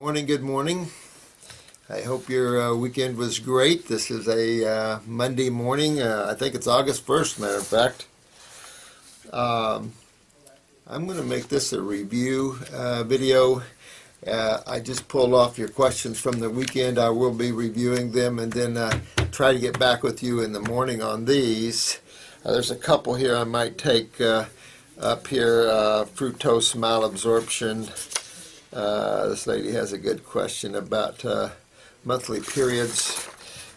Morning, good morning. I hope your weekend was great. This is a Monday morning. I think it's August 1st, matter of fact. I'm going to make this a review video. I just pulled off your questions from the weekend. I will be reviewing them and then try to get back with you in the morning on these. There's a couple here I might take up here. Fructose malabsorption. This lady has a good question about monthly periods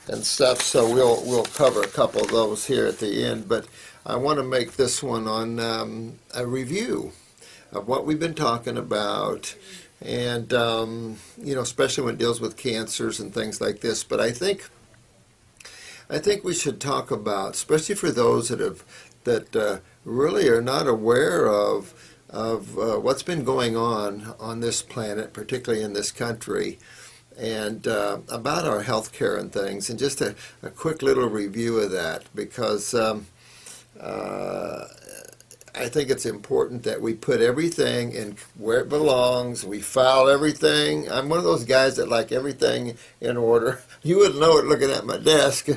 and stuff, so we'll cover a couple of those here at the end. But I want to make this one on a review of what we've been talking about, and especially when it deals with cancers and things like this. But I think we should talk about, especially for those that really are not aware of what's been going on this planet, particularly in this country, and about our health care and things, and just a quick little review of that, because I think it's important that we put everything in where it belongs. We file everything. I'm one of those guys that like everything in order. You wouldn't know it looking at my desk,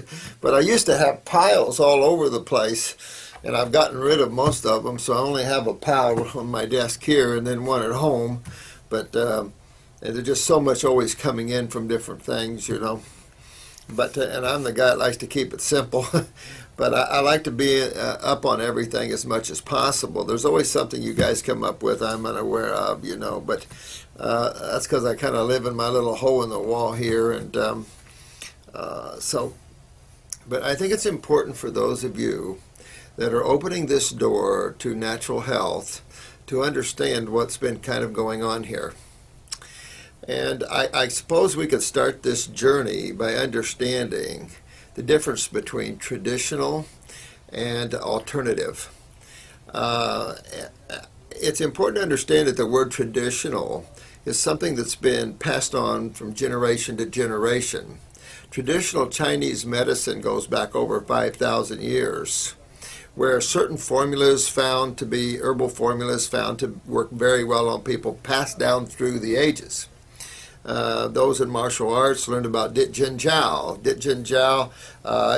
but I used to have piles all over the place. And I've gotten rid of most of them, so I only have a pile on my desk here and then one at home. But there's just so much always coming in from different things, But and I'm the guy that likes to keep it simple. But I like to be up on everything as much as possible. There's always something you guys come up with I'm unaware of, But that's because I kind of live in my little hole in the wall here, and But I think it's important for those of you that are opening this door to natural health to understand what's been kind of going on here. And I suppose we could start this journey by understanding the difference between traditional and alternative. It's important to understand that the word traditional is something that's been passed on from generation to generation. Traditional Chinese medicine goes back over 5,000 years, where certain formulas found to be herbal formulas found to work very well on people, passed down through the ages. Those in martial arts learned about Dit Jin Jiao. Dit Jin Jiao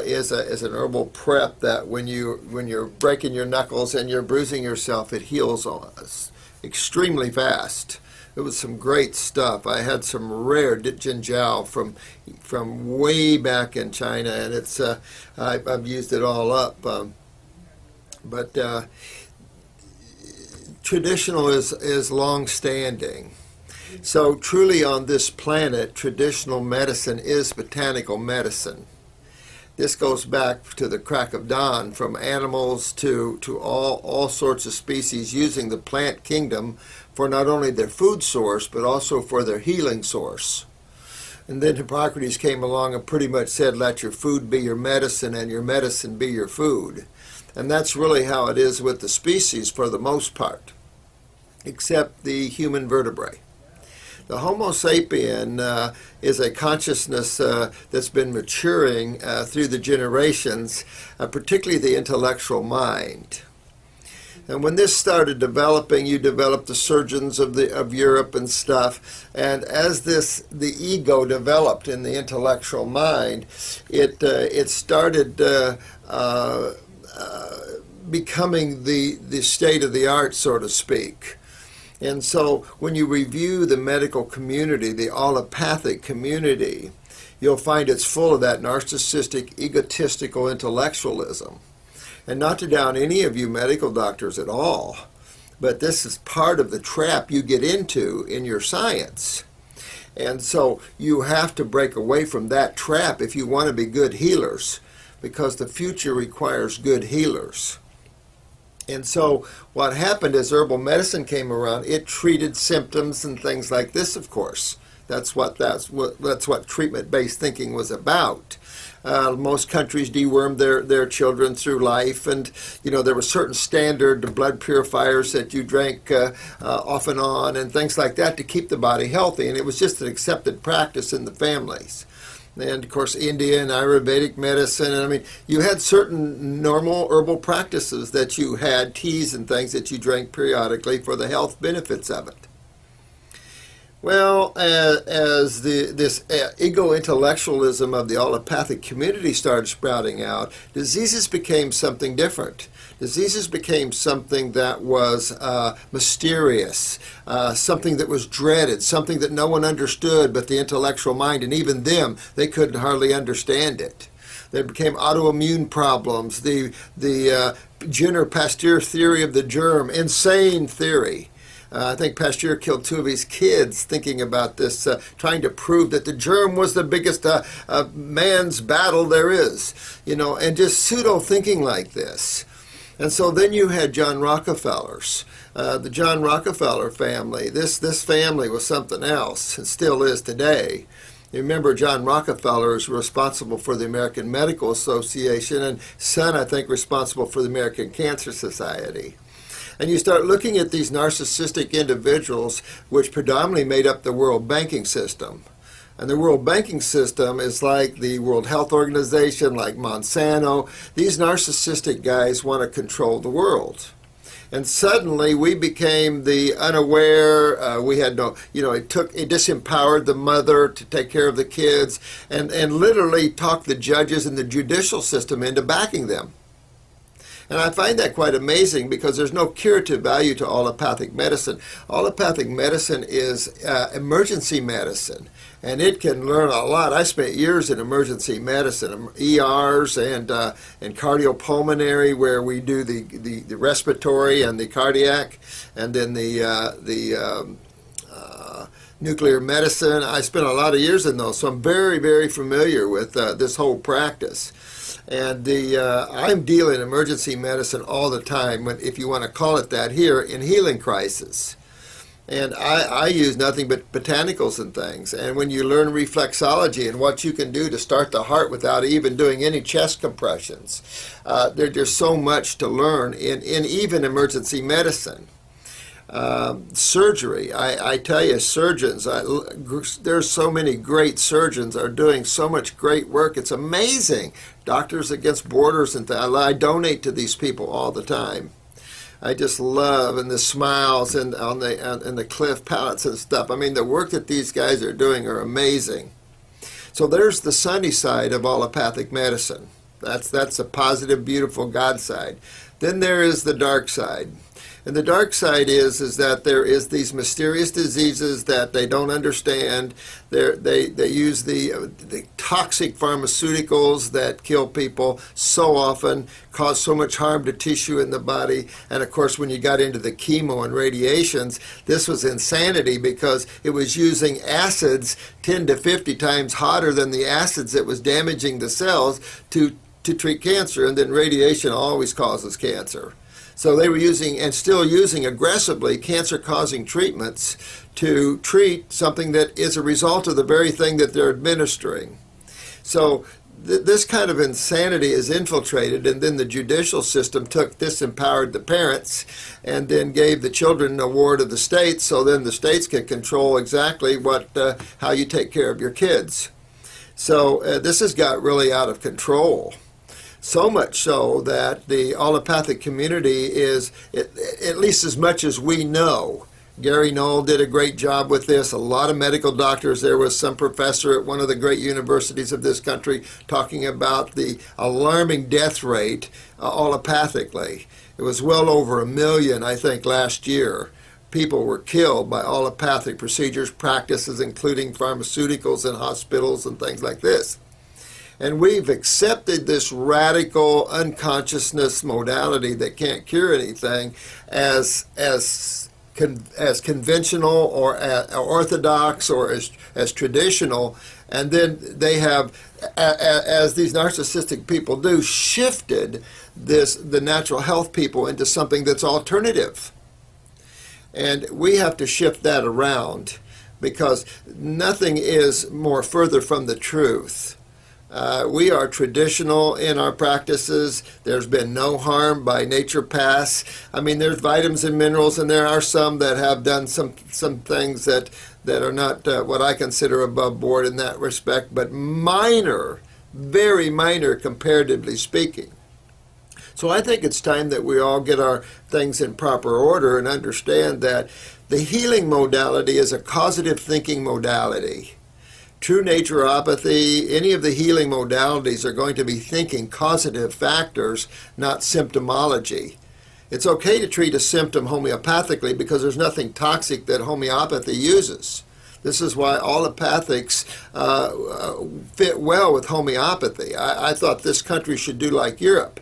is an herbal prep that when you're breaking your knuckles and you're bruising yourself, it heals extremely fast. It was some great stuff. I had some rare Dit Jin Jiao from way back in China, and it's I've used it all up. But traditional is long-standing. So truly on this planet, traditional medicine is botanical medicine. This goes back to the crack of dawn, from animals to all sorts of species using the plant kingdom for not only their food source, but also for their healing source. And then Hippocrates came along and pretty much said, let your food be your medicine and your medicine be your food. And that's really how it is with the species for the most part, except the human vertebrae. The Homo sapien is a consciousness that's been maturing through the generations, particularly the intellectual mind. And when this started developing, you developed the surgeons of Europe and stuff. And as the ego developed in the intellectual mind, it started becoming the state of the art, so to speak. And so when you review the medical community, the allopathic community, you'll find it's full of that narcissistic, egotistical intellectualism. And not to down any of you medical doctors at all, but this is part of the trap you get into in your science. And so you have to break away from that trap if you want to be good healers, because the future requires good healers. And so what happened as herbal medicine came around, it treated symptoms and things like this, of course. That's what treatment-based thinking was about. Most countries dewormed their children through life, and there were certain standard blood purifiers that you drank off and on and things like that to keep the body healthy, and it was just an accepted practice in the families. And of course, Indian, Ayurvedic medicine. And I mean, you had certain normal herbal practices that you had, teas and things that you drank periodically for the health benefits of it. Well, as this ego-intellectualism of the allopathic community started sprouting out, diseases became something different. Diseases became something that was mysterious, something that was dreaded, something that no one understood but the intellectual mind, and even them, they couldn't hardly understand it. There became autoimmune problems, the Jenner-Pasteur theory of the germ, insane theory. I think Pasteur killed 2 of his kids thinking about this, trying to prove that the germ was the biggest man's battle there is, and just pseudo-thinking like this. And so then you had John Rockefeller's, the John Rockefeller family. This family was something else, and still is today. You remember John Rockefeller is responsible for the American Medical Association, and son, I think, responsible for the American Cancer Society. And you start looking at these narcissistic individuals, which predominantly made up the world banking system. And the world banking system is like the World Health Organization, like Monsanto. These narcissistic guys want to control the world. And suddenly we became the unaware, we had no, it disempowered the mother to take care of the kids, and literally talked the judges and the judicial system into backing them. And I find that quite amazing because there's no curative value to allopathic medicine. Allopathic medicine is emergency medicine, and it can learn a lot. I spent years in emergency medicine, ERs and cardiopulmonary, where we do the respiratory and the cardiac, and then the nuclear medicine. I spent a lot of years in those, so I'm very, very familiar with this whole practice. And I'm dealing emergency medicine all the time, if you want to call it that, here in healing crisis. And I use nothing but botanicals and things. And when you learn reflexology and what you can do to start the heart without even doing any chest compressions, there's so much to learn in even emergency medicine. Surgery, I tell you, surgeons, there's so many great surgeons are doing so much great work. It's amazing. Doctors Against Borders, and I donate to these people all the time. I just love, and the smiles and on the Cliff palettes and stuff. I mean, the work that these guys are doing are amazing. So there's the sunny side of allopathic medicine. That's a positive, beautiful God side. Then there is the dark side. And the dark side is that there is these mysterious diseases that they don't understand. They use the toxic pharmaceuticals that kill people so often, cause so much harm to tissue in the body. And of course, when you got into the chemo and radiations, this was insanity because it was using acids 10 to 50 times hotter than the acids that was damaging the cells to treat cancer. And then radiation always causes cancer. So they were using, and still using aggressively, cancer-causing treatments to treat something that is a result of the very thing that they're administering. So this kind of insanity is infiltrated, and then the judicial system disempowered the parents and then gave the children an award of the states, so then the states can control exactly how you take care of your kids. So this has got really out of control. So much so that the allopathic community is, at least as much as we know, Gary Knoll did a great job with this. A lot of medical doctors. There was some professor at one of the great universities of this country talking about the alarming death rate allopathically. It was well over 1 million, I think, last year. People were killed by allopathic procedures, practices, including pharmaceuticals in hospitals and things like this. And we've accepted this radical unconsciousness modality that can't cure anything as conventional or as orthodox or as traditional. And then they have, as these narcissistic people do, shifted the natural health people into something that's alternative. And we have to shift that around because nothing is more further from the truth. We are traditional in our practices. There's been no harm by naturopaths. I mean, there's vitamins and minerals, and there are some that have done some things that are not what I consider above board in that respect, but minor, very minor comparatively speaking. So I think it's time that we all get our things in proper order and understand that the healing modality is a causative thinking modality. True naturopathy, any of the healing modalities are going to be thinking causative factors, not symptomology. It's okay to treat a symptom homeopathically because there's nothing toxic that homeopathy uses. This is why allopathics fit well with homeopathy. I thought this country should do like Europe.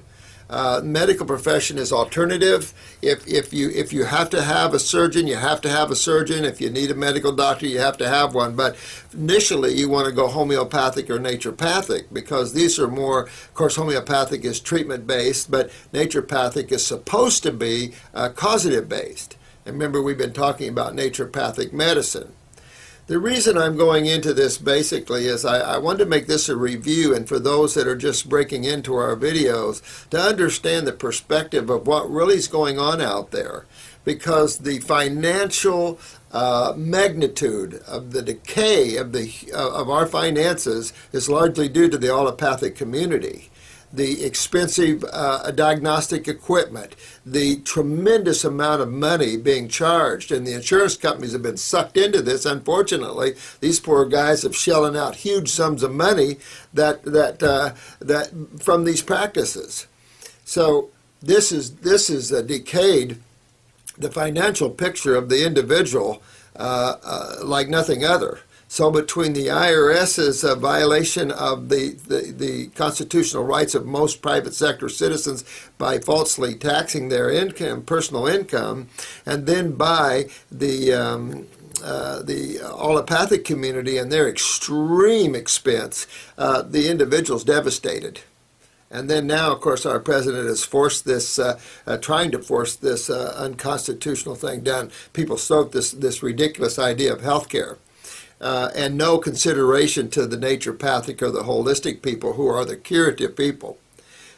Medical profession is alternative. If you have to have a surgeon, you have to have a surgeon. If you need a medical doctor, you have to have one. But initially, you want to go homeopathic or naturopathic because these are more, of course, homeopathic is treatment-based, but naturopathic is supposed to be causative-based. And remember, we've been talking about naturopathic medicine. The reason I'm going into this basically is I wanted to make this a review, and for those that are just breaking into our videos, to understand the perspective of what really is going on out there. Because the financial magnitude of the decay of our finances is largely due to the allopathic community. The expensive diagnostic equipment, the tremendous amount of money being charged, and the insurance companies have been sucked into this. Unfortunately, these poor guys have shelling out huge sums of money that from these practices. So this is decayed the financial picture of the individual like nothing other. So between the IRS's violation of the constitutional rights of most private sector citizens by falsely taxing their income, personal income, and then by the allopathic community and their extreme expense, the individual's devastated. And then now, of course, our president has forced this, trying to force this unconstitutional thing down. People soak this ridiculous idea of health care. And no consideration to the naturopathic or the holistic people who are the curative people.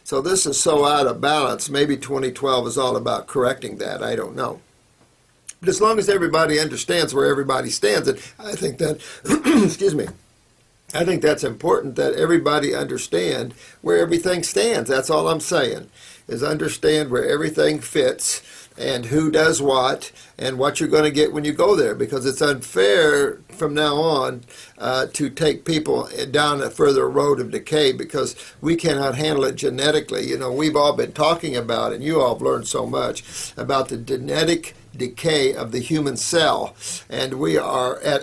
So this is so out of balance. Maybe 2012 is all about correcting that. I don't know. But as long as everybody understands where everybody stands, and I think that, excuse me, I think that's important that everybody understand where everything stands. That's all I'm saying, is understand where everything fits and who does what and what you're going to get when you go there, because it's unfair from now on to take people down a further road of decay because we cannot handle it genetically. You know, we've all been talking about, and you all have learned so much about the genetic decay of the human cell, and we are at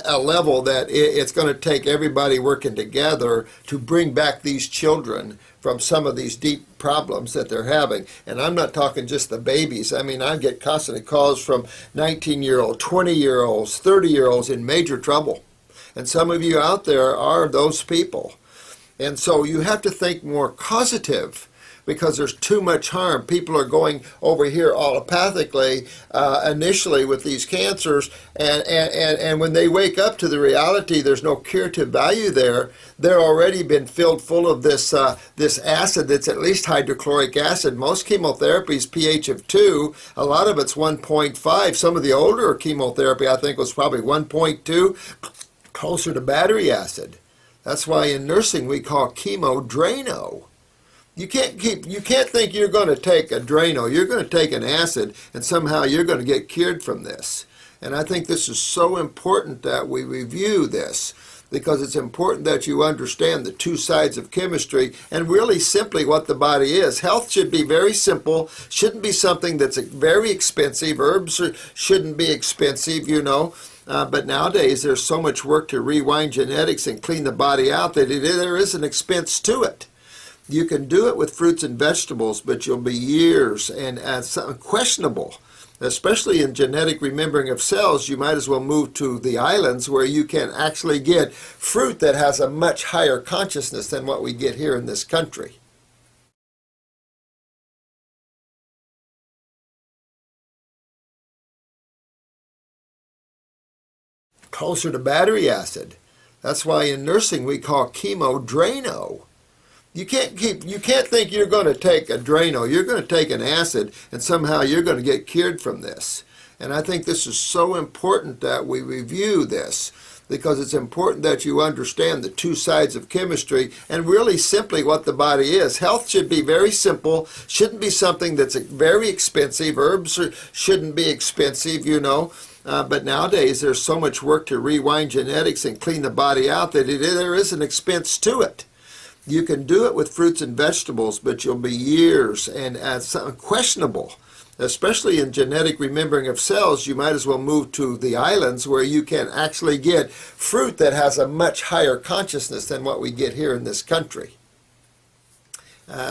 a level that it's going to take everybody working together to bring back these children from some of these deep problems that they're having. And I'm not talking just the babies. I mean, I get constantly calls from 19-year-olds, 20-year-olds, 30-year-olds in major trouble. And some of you out there are those people. And so you have to think more causative, because there's too much harm. People are going over here allopathically initially with these cancers, and when they wake up to the reality there's no curative value there, they're already been filled full of this acid that's at least hydrochloric acid. Most chemotherapies pH of 2, a lot of it's 1.5. Some of the older chemotherapy I think was probably 1.2, closer to battery acid. That's why in nursing we call chemo Drano. You can't think you're going to take a Drano. You're going to take an acid, and somehow you're going to get cured from this. And I think this is so important that we review this, because it's important that you understand the two sides of chemistry and really simply what the body is. Health should be very simple, shouldn't be something that's very expensive. Herbs shouldn't be expensive, you know. But nowadays there's so much work to rewind genetics and clean the body out that there is an expense to it. You can do it with fruits and vegetables, but you'll be years and questionable. Especially in genetic remembering of cells, you might as well move to the islands where you can actually get fruit that has a much higher consciousness than what we get here in this country. Closer to battery acid. That's why in nursing we call chemo Drano. You can't think you're going to take a Drano, you're going to take an acid, and somehow you're going to get cured from this. And I think this is so important that we review this, because it's important that you understand the two sides of chemistry and really simply what the body is. Health should be very simple, shouldn't be something that's very expensive. Herbs shouldn't be expensive, you know. But nowadays there's so much work to rewind genetics and clean the body out that there is an expense to it. You can do it with fruits and vegetables, but you'll be years and questionable. Especially in genetic remembering of cells, you might as well move to the islands where you can actually get fruit that has a much higher consciousness than what we get here in this country.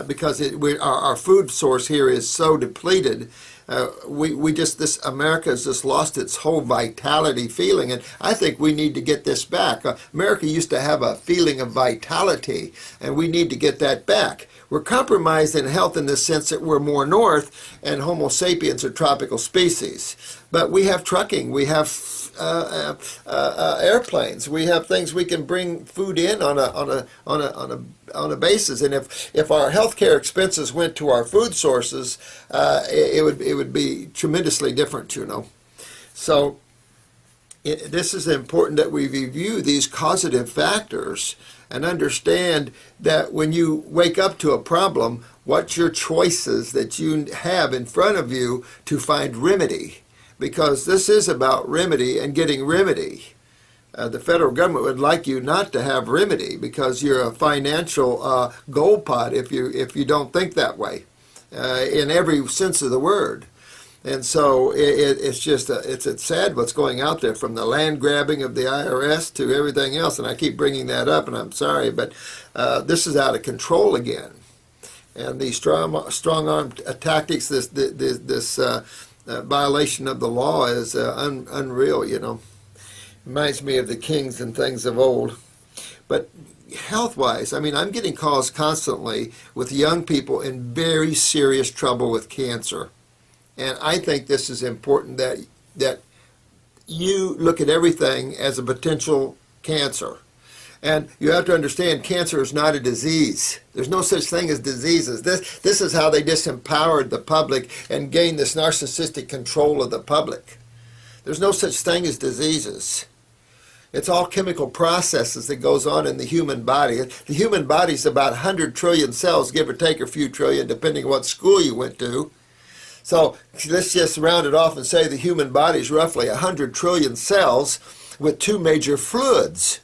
Because our food source here is so depleted. America has just lost its whole vitality feeling, and I think we need to get this back. America used to have a feeling of vitality, and we need to get that back. We're compromised in health in the sense that we're more north, and Homo sapiens are tropical species. But we have trucking, we have airplanes, we have things we can bring food in on a basis. And if our healthcare expenses went to our food sources, it would be tremendously different, you know. So this is important that we review these causative factors and understand that when you wake up to a problem, what's your choices that you have in front of you to find remedy? Because this is about remedy and getting remedy. The federal government would like you not to have remedy because you're a financial gold pot if you don't think that way, in every sense of the word. And so it's just it's sad what's going out there, from the land grabbing of the IRS to everything else. And I keep bringing that up, and I'm sorry, but this is out of control again. And these strong-arm tactics, this violation of the law is unreal, you know. Reminds me of the kings and things of old. But health-wise, I mean, I'm getting calls constantly with young people in very serious trouble with cancer. And I think this is important that you look at everything as a potential cancer. And you have to understand, cancer is not a disease. There's no such thing as diseases. This is how they disempowered the public and gained this narcissistic control of the public. There's no such thing as diseases. It's all chemical processes that goes on in the human body. The human body is about 100 trillion cells, give or take a few trillion, depending on what school you went to. So let's just round it off and say the human body is roughly 100 trillion cells with two major fluids.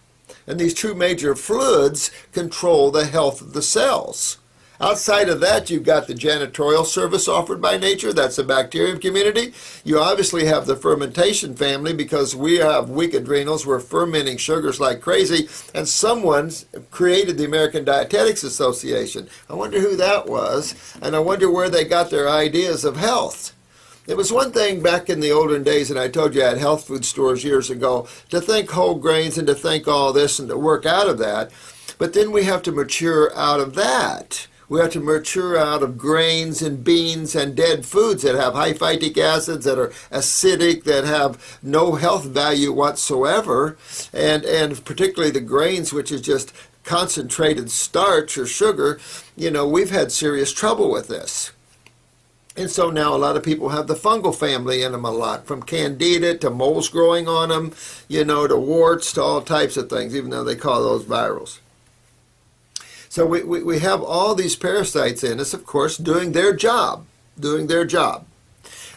And these two major fluids control the health of the cells. Outside of that, you've got the janitorial service offered by nature. That's the bacterium community. You obviously have the fermentation family, because we have weak adrenals. We're fermenting sugars like crazy. And someone created the American Dietetics Association. I wonder who that was, and I wonder where they got their ideas of health. It was one thing back in the olden days, and I told you I had health food stores years ago, to think whole grains and to think all this and to work out of that. But then we have to mature out of that. We have to mature out of grains and beans and dead foods that have high phytic acids, that are acidic, that have no health value whatsoever, and particularly the grains, which is just concentrated starch or sugar. You know, we've had serious trouble with this. And so now a lot of people have the fungal family in them a lot, from candida to moles growing on them, you know, to warts, to all types of things, even though they call those virals. So we have all these parasites in us, of course, doing their job.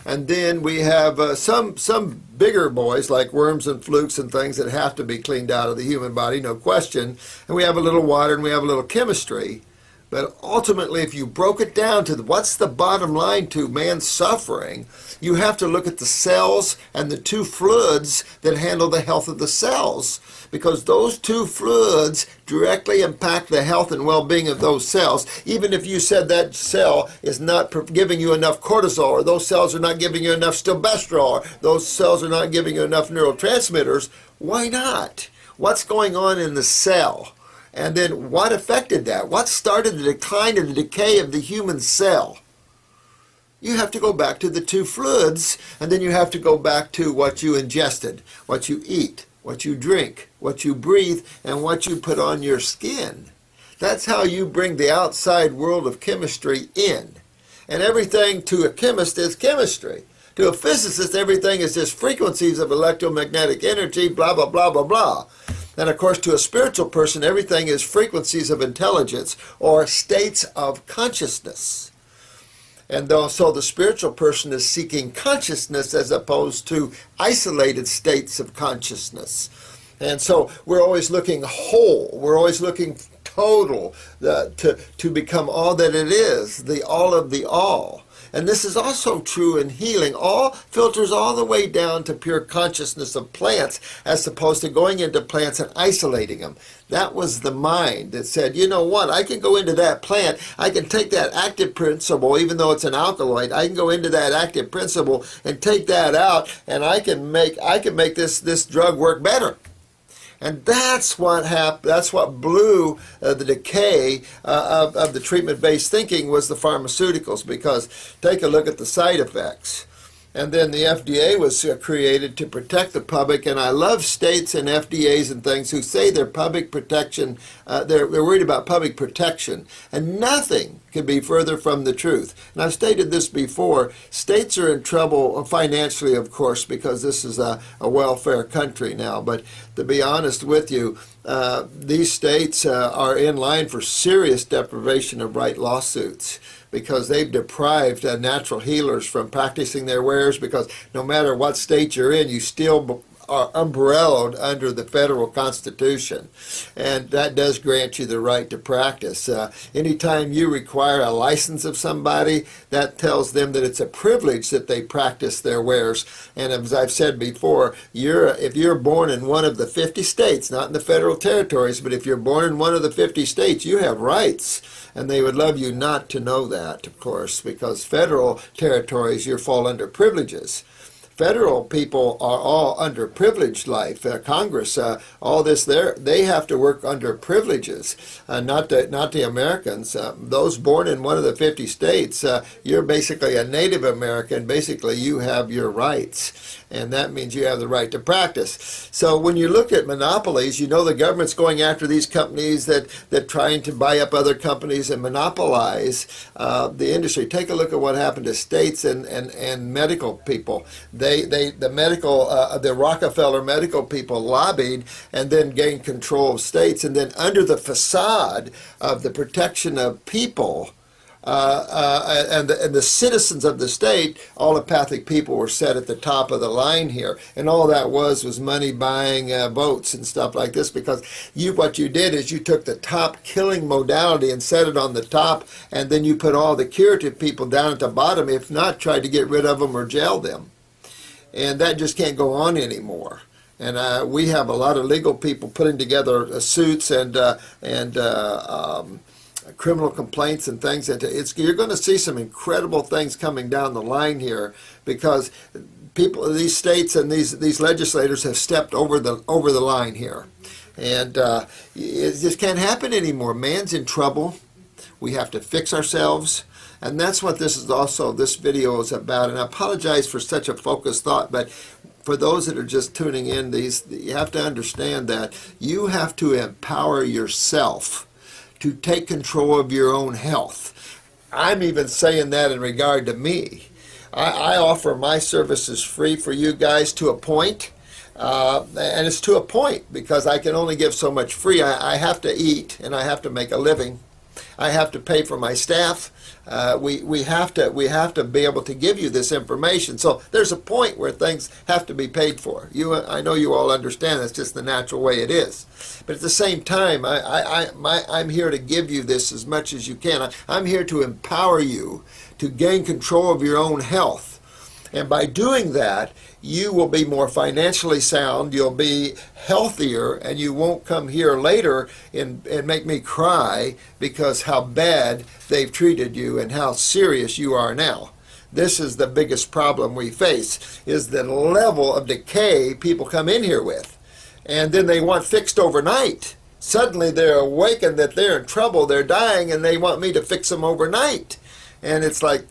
And then we have some bigger boys like worms and flukes and things that have to be cleaned out of the human body, no question. And we have a little water and we have a little chemistry. But ultimately, if you broke it down to what's the bottom line to man's suffering, you have to look at the cells and the two fluids that handle the health of the cells, because those two fluids directly impact the health and well-being of those cells. Even if you said that cell is not giving you enough cortisol, or those cells are not giving you enough stilbestrol, or those cells are not giving you enough neurotransmitters, why not? What's going on in the cell? And then what affected that? What started the decline and the decay of the human cell? You have to go back to the two fluids, and then you have to go back to what you ingested, what you eat, what you drink, what you breathe, and what you put on your skin. That's how you bring the outside world of chemistry in. And everything to a chemist is chemistry. To a physicist, everything is just frequencies of electromagnetic energy, blah, blah, blah, blah, blah. And of course, to a spiritual person, everything is frequencies of intelligence or states of consciousness. And so the spiritual person is seeking consciousness as opposed to isolated states of consciousness. And so we're always looking whole. We're always looking total to become all that it is, the all of the all. And this is also true in healing. All filters all the way down to pure consciousness of plants as opposed to going into plants and isolating them. That was the mind that said, you know what, I can go into that plant, I can take that active principle, even though it's an alkaloid, I can go into that active principle and take that out, and I can make this drug work better. And that's what happened. That's what blew the decay of the treatment-based thinking was the pharmaceuticals. Because take a look at the side effects. And then the FDA was created to protect the public. And I love states and FDAs and things who say they're public protection. They're worried about public protection. And nothing could be further from the truth. And I've stated this before. States are in trouble financially, of course, because this is a welfare country now. But to be honest with you, these states are in line for serious deprivation of right lawsuits, because they've deprived natural healers from practicing their wares, because no matter what state you're in, you still are umbrellaed under the federal Constitution. And that does grant you the right to practice. Anytime you require a license of somebody, that tells them that it's a privilege that they practice their wares. And as I've said before, if you're born in one of the 50 states, not in the federal territories, but if you're born in one of the 50 states, you have rights. And they would love you not to know that, of course, because federal territories, you fall under privileges. Federal people are all under privileged life. Congress, all this there, they have to work under privileges, not the Americans. Those born in one of the 50 states, you're basically a Native American. Basically, you have your rights, and that means you have the right to practice. So when you look at monopolies, you know the government's going after these companies that trying to buy up other companies and monopolize the industry. Take a look at what happened to states and medical people. The Rockefeller medical people lobbied and then gained control of states, and then under the facade of the protection of people and the citizens of the state, allopathic people were set at the top of the line here, and all that was money buying votes and stuff like this. Because what you did is you took the top killing modality and set it on the top, and then you put all the curative people down at the bottom, if not tried to get rid of them or jail them. And that just can't go on anymore. And we have a lot of legal people putting together suits and criminal complaints and things. You're going to see some incredible things coming down the line here, because these states and these legislators have stepped over the line here, and it just can't happen anymore. Man's in trouble. We have to fix ourselves. And that's what this video is about. And I apologize for such a focused thought, but for those that are just tuning in, you have to understand that you have to empower yourself to take control of your own health. I'm even saying that in regard to me. I offer my services free for you guys to a point. And it's to a point, because I can only give so much free. I have to eat, and I have to make a living. I have to pay for my staff. We have to be able to give you this information. So there's a point where things have to be paid for. I know you all understand that's just the natural way it is. But at the same time, I'm here to give you this as much as you can. I'm here to empower you to gain control of your own health. And by doing that, you will be more financially sound, you'll be healthier, and you won't come here later and make me cry because how bad they've treated you and how serious you are now. This is the biggest problem we face, is the level of decay people come in here with. And then they want fixed overnight. Suddenly they're awakened that they're in trouble, they're dying, and they want me to fix them overnight. And it's like...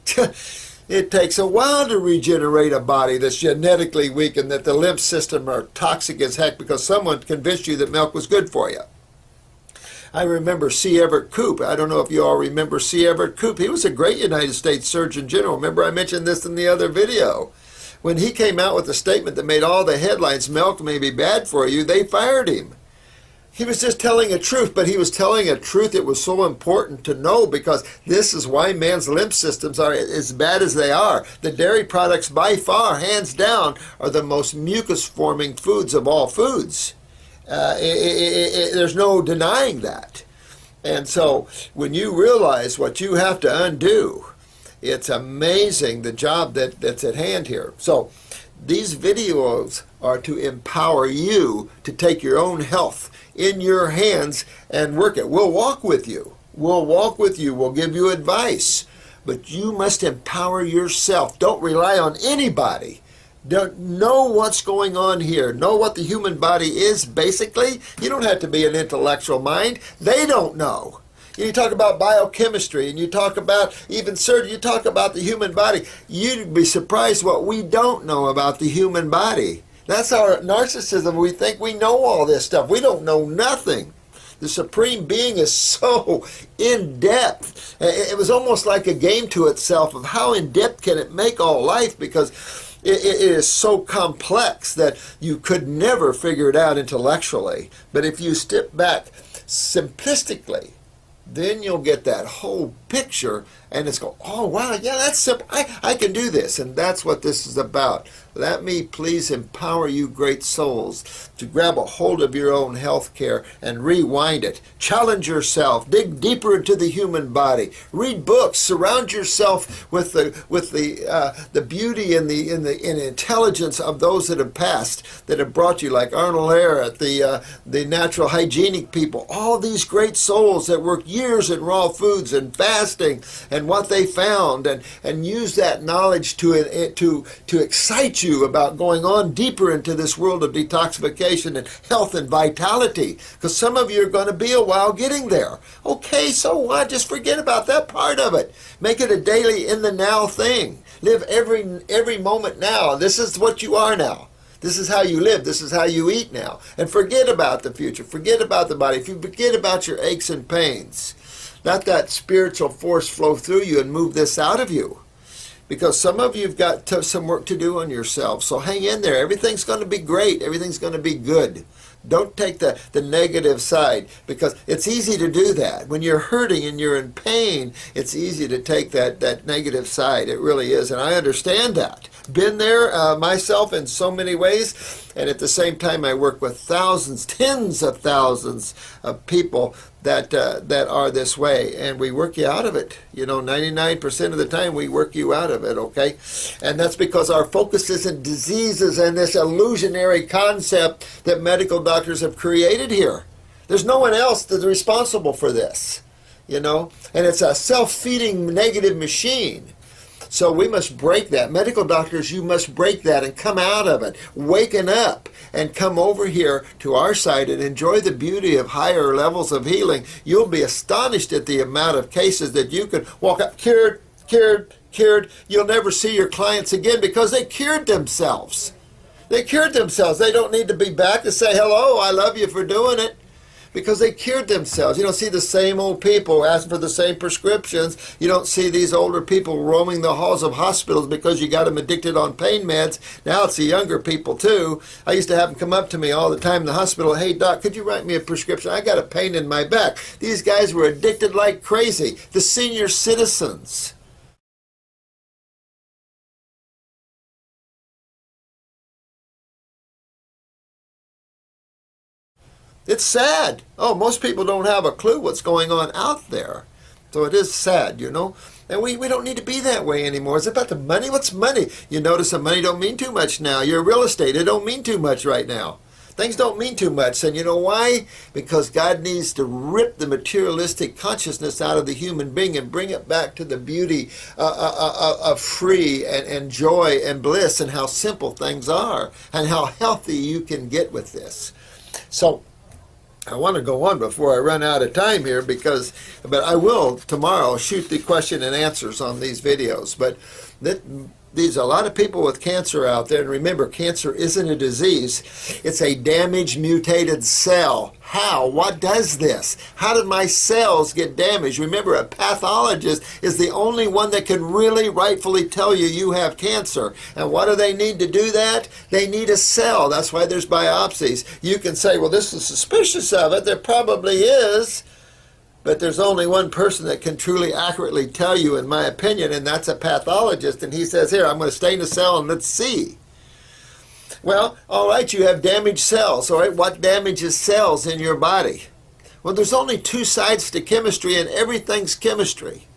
It takes a while to regenerate a body that's genetically weak and that the lymph system are toxic as heck because someone convinced you that milk was good for you. I remember C. Everett Koop. I don't know if you all remember C. Everett Koop. He was a great United States Surgeon General. Remember I mentioned this in the other video. When he came out with a statement that made all the headlines, milk may be bad for you, they fired him. He was just telling a truth, but he was telling a truth that was so important to know, because this is why man's lymph systems are as bad as they are. The dairy products, by far, hands down, are the most mucus-forming foods of all foods. There's no denying that. And so when you realize what you have to undo, it's amazing the job that's at hand here. So these videos are to empower you to take your own health in your hands and work it. We'll walk with you. We'll walk with you. We'll give you advice. But you must empower yourself. Don't rely on anybody. Don't know what's going on here. Know what the human body is, basically. You don't have to be an intellectual mind. They don't know. You talk about biochemistry, and you talk about even surgery, you talk about the human body. You'd be surprised what we don't know about the human body. That's our narcissism. We think we know all this stuff. We don't know nothing. The Supreme Being is so in-depth. It was almost like a game to itself of how in-depth can it make all life, because it is so complex that you could never figure it out intellectually. But if you step back simplistically, then you'll get that whole picture, and it's go, oh wow, yeah, that's simple. I can do this, and that's what this is about. Let me please empower you great souls to grab a hold of your own health care and rewind it. Challenge yourself. Dig deeper into the human body. Read books. Surround yourself with the beauty and the intelligence of those that have passed, that have brought you, like Arnold Ehret, the natural hygienic people. All these great souls that worked years in raw foods and fasting and what they found, and use that knowledge to excite you about going on deeper into this world of detoxification and health and vitality, because some of you are going to be a while getting there. Okay, so what? Just forget about that part of it. Make it a daily in the now thing. Live every moment now. This is what you are now. This is how you live. This is how you eat now. And forget about the future. Forget about the body. If you forget about your aches and pains, let that spiritual force flow through you and move this out of you. Because some of you have got some work to do on yourself. So hang in there. Everything's going to be great. Everything's going to be good. Don't take the negative side, because it's easy to do that. When you're hurting and you're in pain, it's easy to take that negative side. It really is. And I understand that. Been there myself in so many ways. And at the same time, I work with thousands, tens of thousands of people that are this way, and we work you out of it. 99% of the time we work you out of it, okay? And that's because our focus isn't diseases and this illusionary concept that medical doctors have created here. There's no one else that's responsible for this, and it's a self-feeding negative machine. So we must break that. Medical doctors, you must break that and come out of it, waken up, and come over here to our side and enjoy the beauty of higher levels of healing. You'll be astonished at the amount of cases that you can walk up, cured. You'll never see your clients again because they cured themselves. They cured themselves. They don't need to be back to say, hello, I love you for doing it. Because they cured themselves. You don't see the same old people asking for the same prescriptions. You don't see these older people roaming the halls of hospitals because you got them addicted on pain meds. Now it's the younger people too. I used to have them come up to me all the time in the hospital. Hey doc, could you write me a prescription? I got a pain in my back. These guys were addicted like crazy. The senior citizens. It's sad. Oh, most people don't have a clue what's going on out there. So it is sad, And we don't need to be that way anymore. Is it about the money? What's money? You notice that money don't mean too much now. You're real estate. It don't mean too much right now. Things don't mean too much. And you know why? Because God needs to rip the materialistic consciousness out of the human being and bring it back to the beauty of free and joy and bliss, and how simple things are and how healthy you can get with this. So I want to go on before I run out of time here, but I will tomorrow shoot the question and answers on these videos. But There's a lot of people with cancer out there, and remember, cancer isn't a disease. It's a damaged, mutated cell. How? What does this? How did my cells get damaged? Remember, a pathologist is the only one that can really rightfully tell you you have cancer. And what do they need to do that? They need a cell. That's why there's biopsies. You can say, well, this is suspicious of it. There probably is. But there's only one person that can truly accurately tell you, in my opinion, and that's a pathologist. And he says, here, I'm going to stain a cell and let's see. Well, all right, you have damaged cells. All right, what damages cells in your body? Well, there's only two sides to chemistry, and everything's chemistry.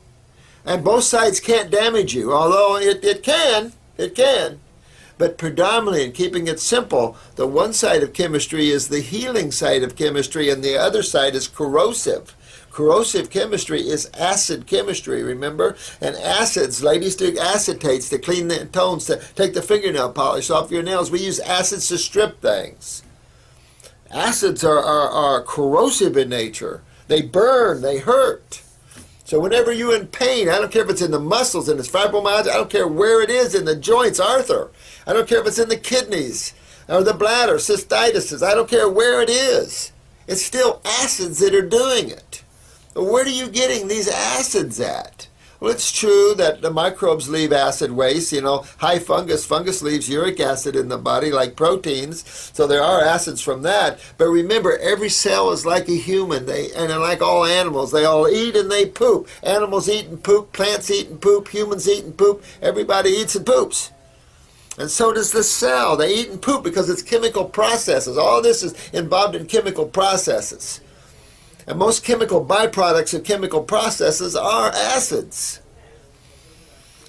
And both sides can't damage you, although it can. But predominantly, in keeping it simple, the one side of chemistry is the healing side of chemistry, and the other side is corrosive. Corrosive chemistry is acid chemistry, remember? And acids, ladies do acetates to clean the tones, to take the fingernail polish off your nails. We use acids to strip things. Acids are corrosive in nature. They burn, they hurt. So whenever you're in pain, I don't care if it's in the muscles, in the fibromyalgia, I don't care where it is, in the joints, Arthur. I don't care if it's in the kidneys or the bladder, cystitis. I don't care where it is. It's still acids that are doing it. Where are you getting these acids at? Well, it's true that the microbes leave acid waste. High fungus leaves uric acid in the body like proteins. So there are acids from that. But remember, every cell is like a human. And like all animals, they all eat and they poop. Animals eat and poop, plants eat and poop, humans eat and poop. Everybody eats and poops. And so does the cell. They eat and poop because it's chemical processes. All this is involved in chemical processes. And most chemical byproducts of chemical processes are acids.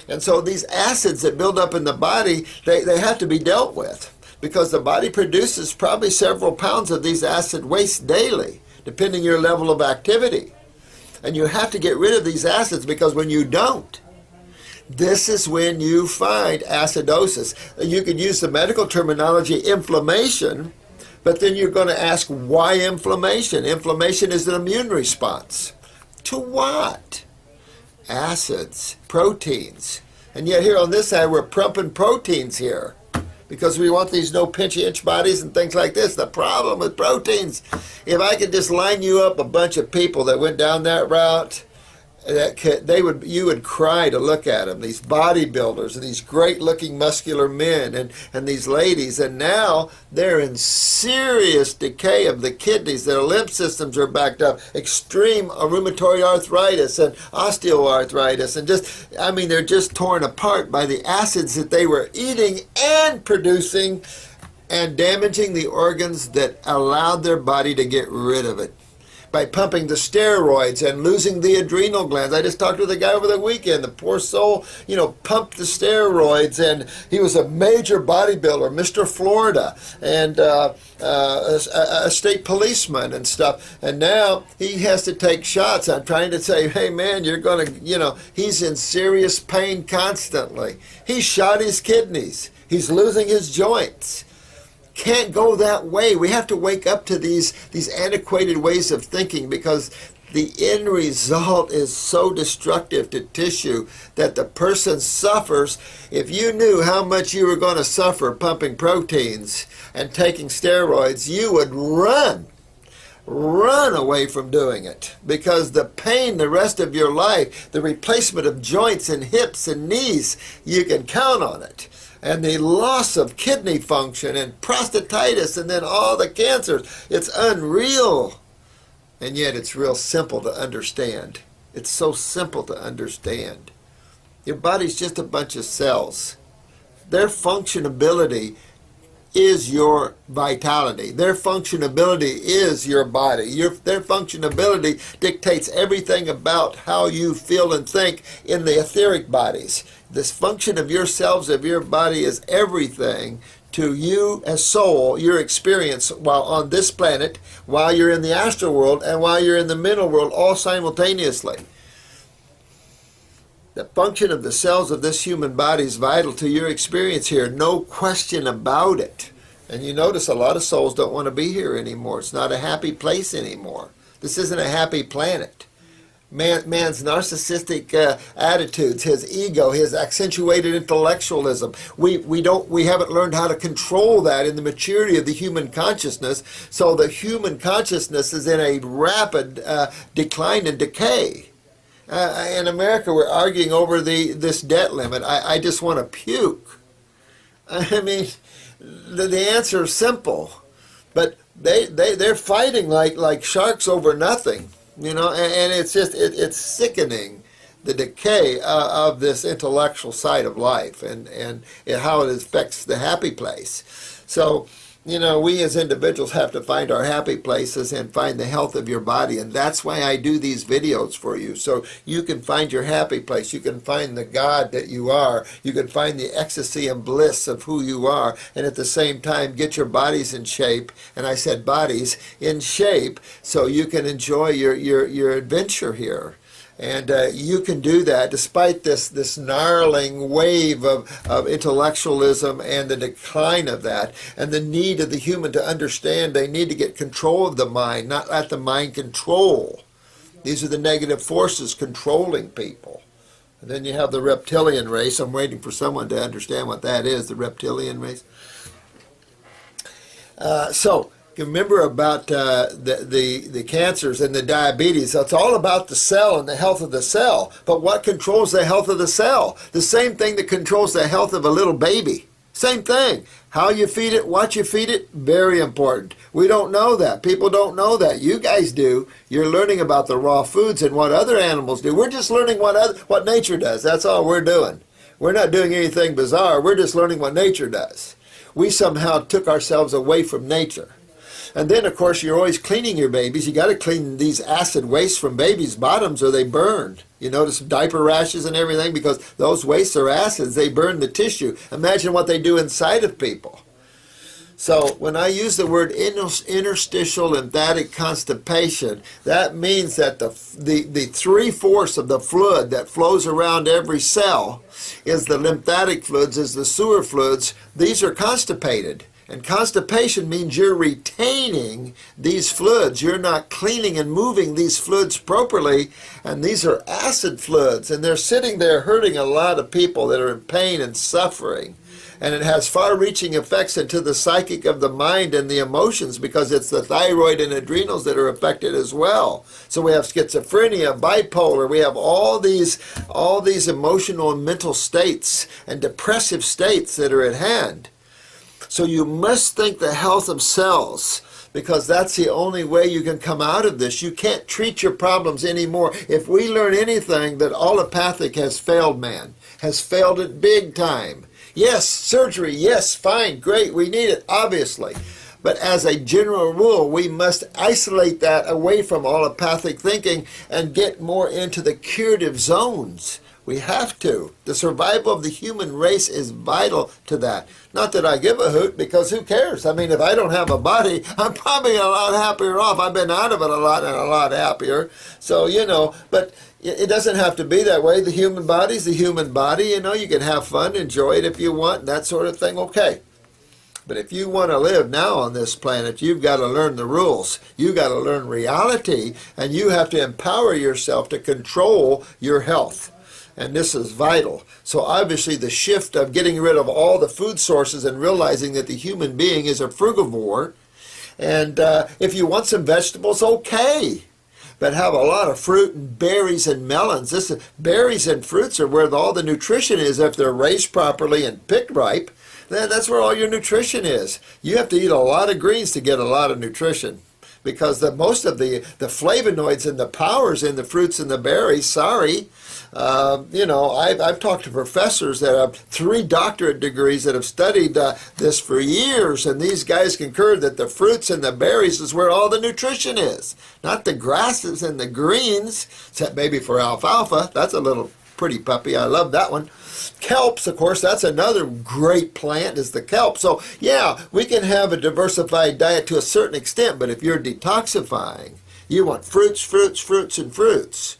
And so these acids that build up in the body, they have to be dealt with, because the body produces probably several pounds of these acid waste daily, depending on your level of activity. And you have to get rid of these acids, because when you don't, this is when you find acidosis. You could use the medical terminology inflammation, but then you're going to ask, why inflammation? Inflammation is an immune response. To what? Acids, proteins. And yet here on this side, we're pumping proteins here because we want these no pinch-inch bodies and things like this. The problem with proteins, if I could just line you up a bunch of people that went down that route, you would cry to look at them, these bodybuilders and these great-looking muscular men and these ladies, and now they're in serious decay of the kidneys. Their lymph systems are backed up, extreme rheumatoid arthritis and osteoarthritis, and they're just torn apart by the acids that they were eating and producing and damaging the organs that allowed their body to get rid of it by pumping the steroids and losing the adrenal glands. I just talked with a guy over the weekend. The poor soul, pumped the steroids, and he was a major bodybuilder, Mr. Florida, and a state policeman and stuff. And now he has to take shots. I'm trying to say, hey man, you're going to, he's in serious pain constantly. He shot his kidneys. He's losing his joints. Can't go that way. We have to wake up to these antiquated ways of thinking, because the end result is so destructive to tissue that the person suffers. If you knew how much you were going to suffer pumping proteins and taking steroids, you would run away from doing it, because the pain the rest of your life, the replacement of joints and hips and knees, you can count on it. And the loss of kidney function and prostatitis and then all the cancers. It's unreal. And yet it's real simple to understand. It's so simple to understand. Your body's just a bunch of cells. Their functionability is your vitality. Their functionability is your body. Their functionability dictates everything about how you feel and think in the etheric bodies. This function of yourselves, of your body, is everything to you as soul, your experience while on this planet, while you're in the astral world, and while you're in the mental world, all simultaneously. The function of the cells of this human body is vital to your experience here, no question about it. And you notice a lot of souls don't want to be here anymore. It's not a happy place anymore. This isn't a happy planet. Man's narcissistic attitudes, his ego, his accentuated intellectualism. We haven't learned how to control that in the maturity of the human consciousness. So the human consciousness is in a rapid decline and decay. In America, we're arguing over this debt limit. I just want to puke. I mean, the answer is simple, but they're fighting like sharks over nothing. And it's just, it's sickening, the decay of this intellectual side of life and how it affects the happy place. So, we as individuals have to find our happy places and find the health of your body. And that's why I do these videos for you. So you can find your happy place. You can find the God that you are. You can find the ecstasy and bliss of who you are. And at the same time, get your bodies in shape. And I said bodies in shape so you can enjoy your adventure here. And you can do that despite this gnarling wave of intellectualism and the decline of that and the need of the human to understand they need to get control of the mind, not let the mind control. These are the negative forces controlling people. And then you have the reptilian race. I'm waiting for someone to understand what that is, the reptilian race. So remember about the cancers and the diabetes. It's all about the cell and the health of the cell. But what controls the health of the cell? The same thing that controls the health of a little baby. Same thing. How you feed it, what you feed it, very important. We don't know that. People don't know that. You guys do. You're learning about the raw foods and what other animals do. We're just learning what nature does. That's all we're doing. We're not doing anything bizarre. We're just learning what nature does. We somehow took ourselves away from nature. And then, of course, you're always cleaning your babies. You got to clean these acid wastes from babies' bottoms or they burn. You notice diaper rashes and everything because those wastes are acids. They burn the tissue. Imagine what they do inside of people. So when I use the word interstitial lymphatic constipation, that means that the 3/4 of the fluid that flows around every cell is the lymphatic fluids, is the sewer fluids. These are constipated. And constipation means you're retaining these fluids. You're not cleaning and moving these fluids properly. And these are acid fluids. And they're sitting there hurting a lot of people that are in pain and suffering. And it has far-reaching effects into the psychic of the mind and the emotions because it's the thyroid and adrenals that are affected as well. So we have schizophrenia, bipolar, we have all these emotional and mental states and depressive states that are at hand. So you must think the health of cells because that's the only way you can come out of this. You can't treat your problems anymore. If we learn anything, that allopathic has failed man, has failed it big time. Yes, surgery, yes, fine, great, we need it, obviously. But as a general rule, we must isolate that away from allopathic thinking and get more into the curative zones. We have to. The survival of the human race is vital to that. Not that I give a hoot, because who cares? I mean, if I don't have a body, I'm probably a lot happier off. I've been out of it a lot and a lot happier. So, but it doesn't have to be that way. The human body's the human body. You can have fun, enjoy it if you want, that sort of thing, okay. But if you want to live now on this planet, you've got to learn the rules. You've got to learn reality, and you have to empower yourself to control your health. And this is vital. So obviously the shift of getting rid of all the food sources and realizing that the human being is a frugivore. And if you want some vegetables, okay. But have a lot of fruit and berries and melons. Berries and fruits are where all the nutrition is if they're raised properly and picked ripe. That's where all your nutrition is. You have to eat a lot of greens to get a lot of nutrition. Because most of the flavonoids and the powers in the fruits and the berries, sorry. I've talked to professors that have 3 doctorate degrees that have studied this for years, and these guys concur that the fruits and the berries is where all the nutrition is. Not the grasses and the greens, except maybe for alfalfa. That's a little pretty puppy. I love that one. Kelps, of course, that's another great plant is the kelp. So, yeah, we can have a diversified diet to a certain extent, but if you're detoxifying, you want fruits, fruits, fruits, and fruits.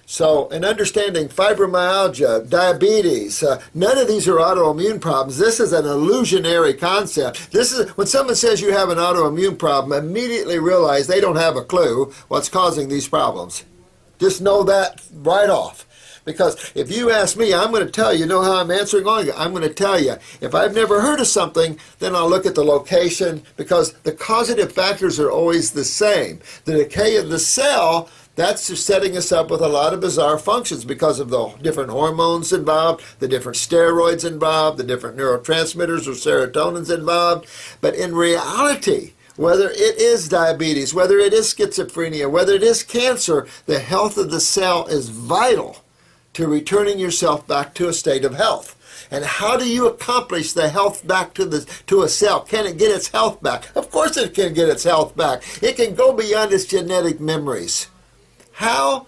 So, in understanding fibromyalgia, diabetes, none of these are autoimmune problems. This is an illusionary concept. This is when someone says you have an autoimmune problem, immediately realize they don't have a clue what's causing these problems. Just know that right off. Because if you ask me, I'm going to tell you, you know how I'm answering on you? I'm going to tell you. If I've never heard of something, then I'll look at the location, because the causative factors are always the same. The decay of the cell, that's just setting us up with a lot of bizarre functions because of the different hormones involved, the different steroids involved, the different neurotransmitters or serotonins involved. But in reality, whether it is diabetes, whether it is schizophrenia, whether it is cancer, the health of the cell is vital to returning yourself back to a state of health. And how do you accomplish the health back to a cell? Can it get its health back? Of course it can get its health back. It can go beyond its genetic memories. How?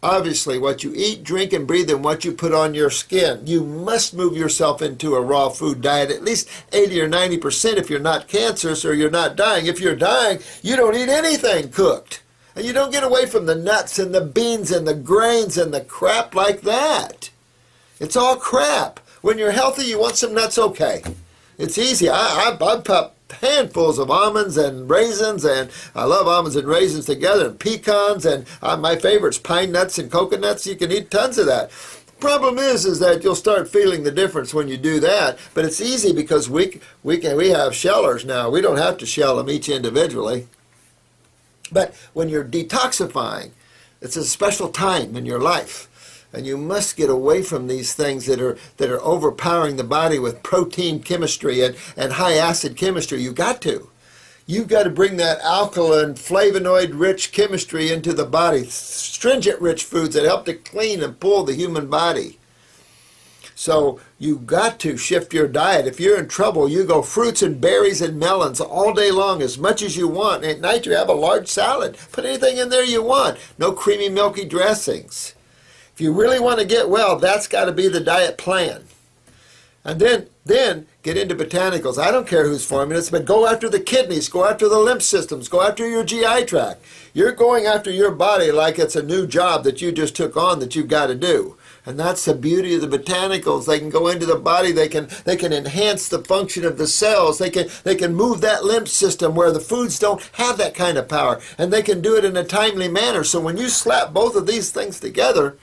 Obviously, what you eat, drink, and breathe, and what you put on your skin. You must move yourself into a raw food diet, at least 80 or 90% if you're not cancerous or you're not dying. If you're dying, you don't eat anything cooked. And you don't get away from the nuts and the beans and the grains and the crap like that. It's all crap. When you're healthy, you want some nuts, okay. It's easy. I pop handfuls of almonds and raisins, and I love almonds and raisins together, and pecans, and my favorite's pine nuts and coconuts. You can eat tons of that. Problem is that you'll start feeling the difference when you do that, but it's easy because we have shellers now. We don't have to shell them each individually. But when you're detoxifying, it's a special time in your life. And you must get away from these things that are overpowering the body with protein chemistry and high acid chemistry. You got to. You've got to bring that alkaline, flavonoid-rich chemistry into the body. Stringent-rich foods that help to clean and pull the human body. So you've got to shift your diet. If you're in trouble, you go fruits and berries and melons all day long, as much as you want. At night, you have a large salad. Put anything in there you want. No creamy, milky dressings. If you really want to get well, that's got to be the diet plan. And then get into botanicals. I don't care whose formula it's, but go after the kidneys, go after the lymph systems, go after your GI tract. You're going after your body like it's a new job that you just took on that you've got to do. And that's the beauty of the botanicals. They can go into the body. They can enhance the function of the cells. They can move that lymph system where the foods don't have that kind of power. And they can do it in a timely manner. So when you slap both of these things together,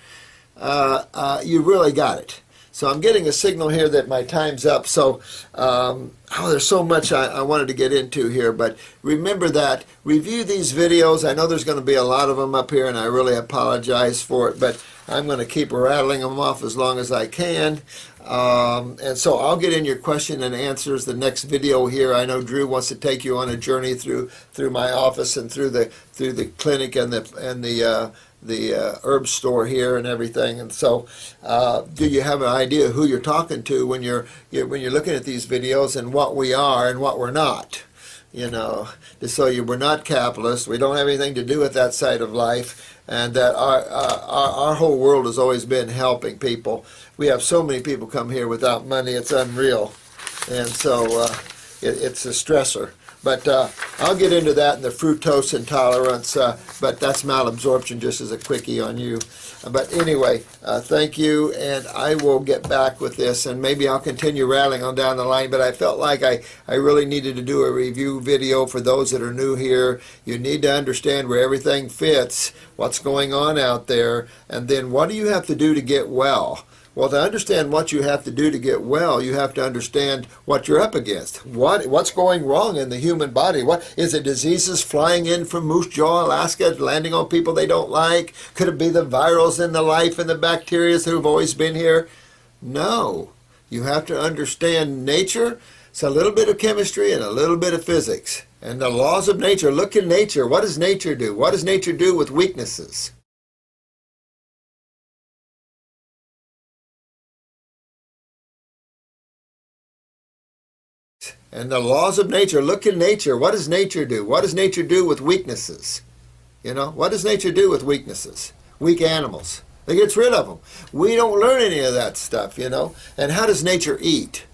you really got it. So I'm getting a signal here that my time's up. So there's so much I wanted to get into here. But remember that. Review these videos. I know there's going to be a lot of them up here, and I really apologize for it. But I'm going to keep rattling them off as long as I can. And so I'll get in your question and answers the next video here. I know Drew wants to take you on a journey through my office and through the clinic and the herb store here and everything. And so do you have an idea who you're talking to when you're looking at these videos, and what we are and what we're not? You know, just so we're not capitalists. We don't have anything to do with that side of life, and that our whole world has always been helping people. We have so many people come here without money, it's unreal. And so it's a stressor. But I'll get into that in the fructose intolerance, but that's malabsorption, just as a quickie on you. But anyway, thank you, and I will get back with this, and maybe I'll continue rattling on down the line, but I felt like I really needed to do a review video for those that are new here. You need to understand where everything fits, what's going on out there, and then what do you have to do to get well? Well, to understand what you have to do to get well, you have to understand what you're up against. What's going wrong in the human body? What is it? Diseases flying in from Moose Jaw, Alaska, landing on people they don't like? Could it be the virals and the life and the bacteria who've always been here? No. You have to understand nature. It's a little bit of chemistry and a little bit of physics. And the laws of nature. Look at nature. What does nature do? What does nature do with weaknesses? And the laws of nature. Look at nature. What does nature do? What does nature do with weaknesses? You know, what does nature do with weaknesses? Weak animals. It gets rid of them. We don't learn any of that stuff, you know. And how does nature eat?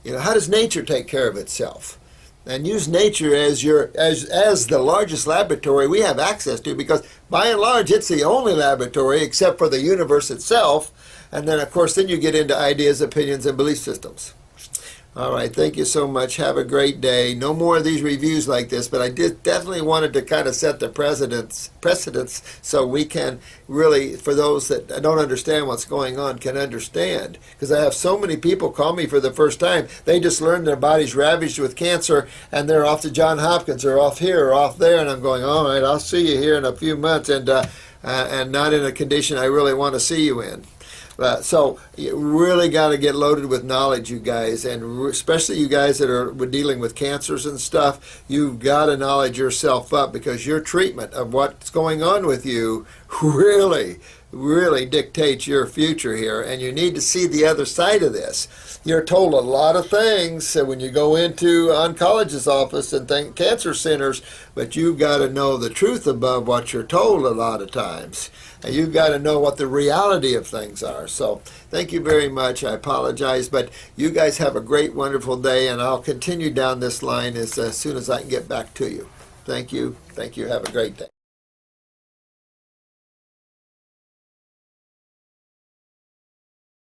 You know, how does nature take care of itself? And use nature as the largest laboratory we have access to, because by and large it's the only laboratory except for the universe itself. And then of course then you get into ideas, opinions, and belief systems. All right, thank you so much. Have a great day. No more of these reviews like this, but I did definitely wanted to kind of set the precedence so we can really, for those that don't understand what's going on, can understand. Because I have so many people call me for the first time. They just learned their body's ravaged with cancer, and they're off to Johns Hopkins or off here or off there, and I'm going, all right, I'll see you here in a few months, and not in a condition I really want to see you in. So you really got to get loaded with knowledge, you guys, and especially you guys that are dealing with cancers and stuff. You've got to knowledge yourself up, because your treatment of what's going on with you really dictates your future here, and you need to see the other side of this. You're told a lot of things when you go into oncologist's office and cancer centers, but you've got to know the truth above what you're told a lot of times. And you've got to know what the reality of things are. So thank you very much. I apologize, but you guys have a great, wonderful day, and I'll continue down this line as soon as I can get back to you. Thank you. Thank you. Have a great day.